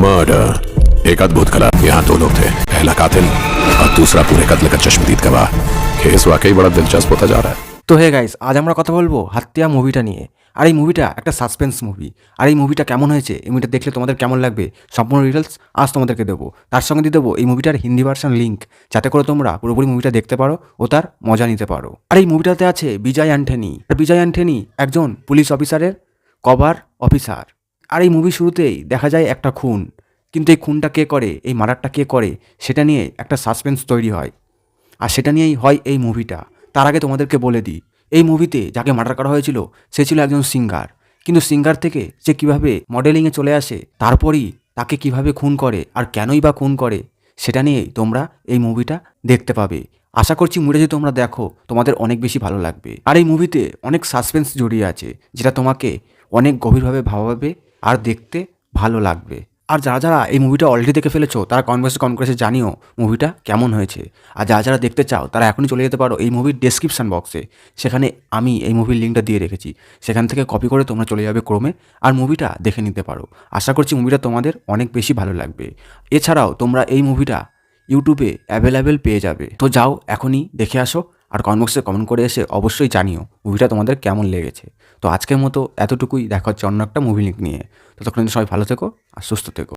Murder. एक अद्भुत कला। यहाँ दो लोग थे, पहला कातिल और दूसरा पूरे कत्ल का चश्मदीद गवाह। केस वाकई बड़ा दिलचस्प होता जा रहा है। তো হে গাইস, আজ আমরা কথা বলবো হাতিয়া মুভিটা নিয়ে। আর এই মুভিটা একটা সাসপেন্স মুভি। আর এই মুভিটা কেমন হয়েছে, এই মুভিটা দেখলে তোমাদের কেমন লাগবে, সম্পূর্ণ ডিটেলস আজ তোমাদেরকে দেবো। তার সঙ্গে দিয়ে দেবো এই মুভিটার হিন্দি ভার্সন লিঙ্ক, যাতে করে তোমরা পুরোপুরি মুভিটা দেখতে পারো ও তার মজা নিতে পারো। আর এই মুভিটাতে আছে বিজয় অ্যান্থনি। আর বিজয় অ্যান্থনি একজন পুলিশ অফিসারের কভার অফিসার। আর এই মুভি শুরুতেই দেখা যায় একটা খুন, কিন্তু এই খুনটা কে করে, এই মার্ডারটা কে করে, সেটা নিয়ে একটা সাসপেন্স তৈরি হয়। আর সেটা নিয়েই হয় এই মুভিটা। তার আগে তোমাদেরকে বলে দিই, এই মুভিতে যাকে মার্ডার করা হয়েছিল সে ছিল একজন সিঙ্গার, কিন্তু সিঙ্গার থেকে সে কীভাবে মডেলিংয়ে চলে আসে, তারপরই তাকে কিভাবে খুন করে আর কেনই বা খুন করে, সেটা নিয়েই তোমরা এই মুভিটা দেখতে পাবে। আশা করছি মুভিটা যদি তোমরা দেখো তোমাদের অনেক বেশি ভালো লাগবে। আর এই মুভিতে অনেক সাসপেন্স জড়িয়ে আছে, যেটা তোমাকে অনেক গভীরভাবে ভাবাবে আর দেখতে ভালো লাগবে। আর যারা যারা এই মুভিটা অলরেডি দেখে ফেলেছো তারা কমেন্ট করে জানিও মুভিটা কেমন হয়েছে। আর যারা যারা দেখতে চাও তারা এখনই চলে যেতে পারো এই মুভির ডেসক্রিপশন বক্সে, সেখানে আমি এই মুভির লিঙ্কটা দিয়ে রেখেছি, সেখান থেকে কপি করে তোমরা চলে যাবে ক্রোমে আর মুভিটা দেখে নিতে পারো। আশা করছি মুভিটা তোমাদের অনেক বেশি ভালো লাগবে। এছাড়াও তোমরা এই মুভিটা ইউটিউবে অ্যাভেলেবেল পেয়ে যাবে। তো যাও এখনই দেখে আসো আর কমেন্ট করে এসে অবশ্যই জানিও মুভিটা তোমাদের কেমন লেগেছে। তো আজকের মতো এতটুকুই, দেখা হচ্ছে অন্য একটা মুভি লিঙ্ক নিয়ে। ততক্ষণ সবাই ভালো থেকো আর সুস্থ থেকো।